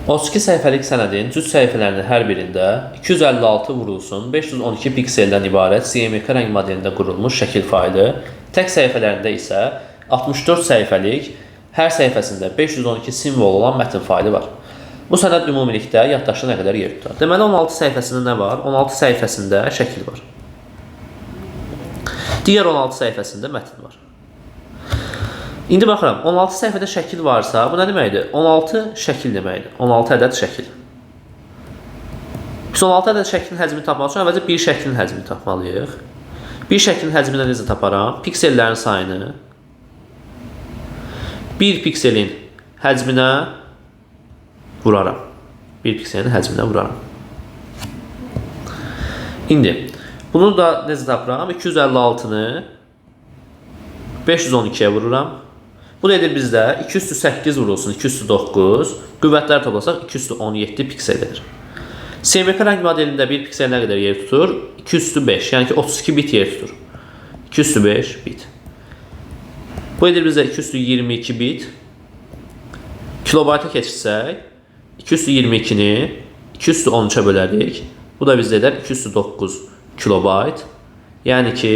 32 səhifəlik sənədin cüt səhifələrinin hər birində 256 vurulsun 512 pikseldən ibarət CMYK rəng modelində qurulmuş şəkil faylı, tək səhifələrində isə 64 səhifəlik, hər səhifəsində 512 simvol olan mətn faylı var. Bu sənəd ümumilikdə yaddaşda nə qədər yer tutar? Deməli 16 səhifəsində nə var? 16 səhifəsində şəkil var. Digər 16 səhifəsində mətn var. İndi baxıram, 16 səhifədə şəkil varsa, bu nə deməkdir? 16 şəkil deməkdir. 16 ədəd şəkil. Biz 16 ədəd şəklin həcmini tapmaq üçün əvvəlcə bir şəklin həcmini tapmalıyıq. Bir şəklin həcmini necə taparam? Piksellərin sayını bir pikselin həcminə vuraram. Bir pikselin həcminə vuraram. İndi, bunu da necə tapıram? 256-nı 512-yə vururam. Bu da edir bizdə 2 üstü 8 vurulsun 2 üstü 9. Qüvvətlər toplasaq 2 üstü 17 piksel edir. CMYK rəng modelində bir piksel nə qədər yer tutur? 2 üstü 5, yəni ki 32 bit yer tutur. 2 üstü 5 bit. Bu edir bizdə 2 üstü 22 bit. Kilobayta keçirsək 2 üstü 22-ni 2 üstü 13-ə bölərik. Bu da bizdə edər 2 üstü 9 kilobayt. Yəni ki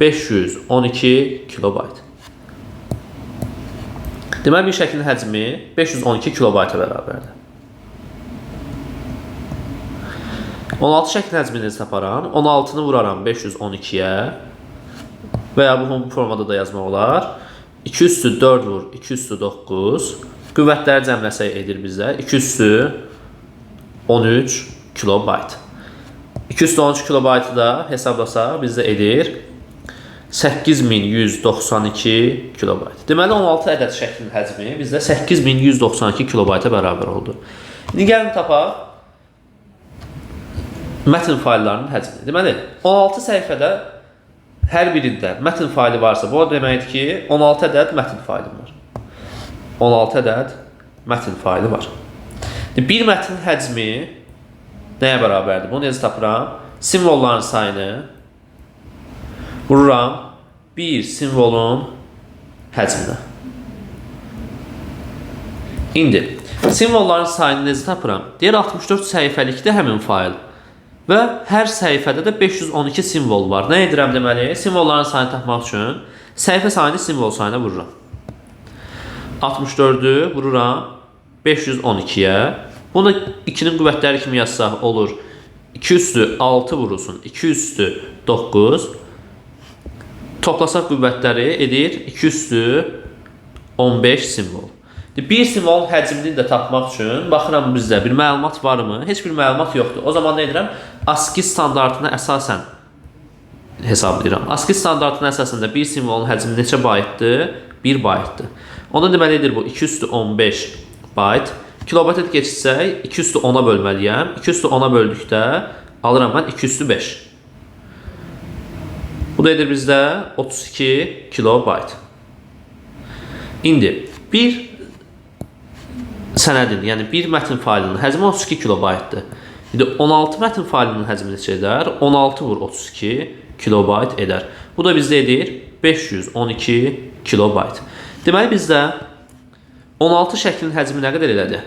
512 kilobayt. Deməli bir şəklin həcmi 512 kilobayta bərabərdir. 16 şəklin həcmini necə taparam? 16-nı vuraram 512-yə və ya bu formada da yazmaq olar. 2 üstü 4 vur 2 üstü 9. Qüvvətləri cəmləsək edir bizə 2 üstü 13 kilobayt. 2 üstü 13 kilobaytı da hesablasaq bizdə edir 8192 kilobayt. Deməli 16 ədəd şəklin həcmi bizdə 8192 kilobayta bərabər oldu. İndi gəlin tapaq mətn fayllarının həcmini. Deməli 16 səhifədə hər birində mətn faylı varsa, bu deməkdir ki 16 ədəd mətn faylı var. 16 ədəd mətn faylı var. Bir mətn həcmi nəyə bərabərdir? Bunu necə tapıram? Simvolların sayını vururam bir simvolun həcminə. İndi simvolların sayını necə tapıram? Deyir 64 səhifəlikdə həmin fayl və hər səhifədə də 512 simvol var. Nə edirəm deməli? Simvolların sayını tapmaq üçün səhifə sayını simvol sayına vururam. 64-ü vururam 512-yə. Bunu 2-nin qüvvətləri kimi yazsaq olur. 2 üstü 6 vurulsun 2 üstü 9. Toplasaq qüvvətləri edir 2 üstü 15 simvol. Bir simvolun həcmini də tapmaq üçün baxıram bizdə bir məlumat varmı? Heç bir məlumat yoxdur. O zaman nə edirəm? ASCII standartına əsasən hesablayıram. ASCII standartına əsasında bir simvolun həcmi neçə baytdır? 1 baytdır. Ona deməlidir bu 2 üstü 15 bayt. Kilobayta keçsək 2 üstü 10-a bölməliyəm. 2 üstü 10-a böldükdə alıram mən 2 üstü 5. Bu da edir bizdə 32 kilobayt. İndi bir sənədin, yəni bir mətn faylının həcmi 32 kilobaytdır. İndi 16 mətn faylının həcmi neçə edər? 16 vur 32 kilobayt edər. Bu da bizdə edir 512 kilobayt. Deməli bizdə 16 şəklin həcmi nə qədər elədi?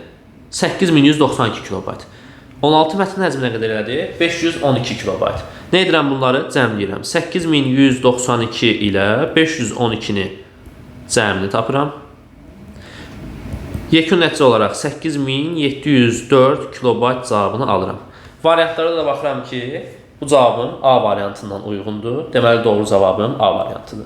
8192 kilobayt. 16 mətnin həcmi nə qədər elədi? 512 kilobayt. Nə edirəm bunları? Cəmləyirəm. 8192 ilə 512-ni cəmini tapıram. Yekun nəticə olaraq 8704 kilobayt cavabını alıram. Variantlara da baxıram ki, bu cavabım A variantından uyğundur. Deməli doğru cavabım A variantıdır.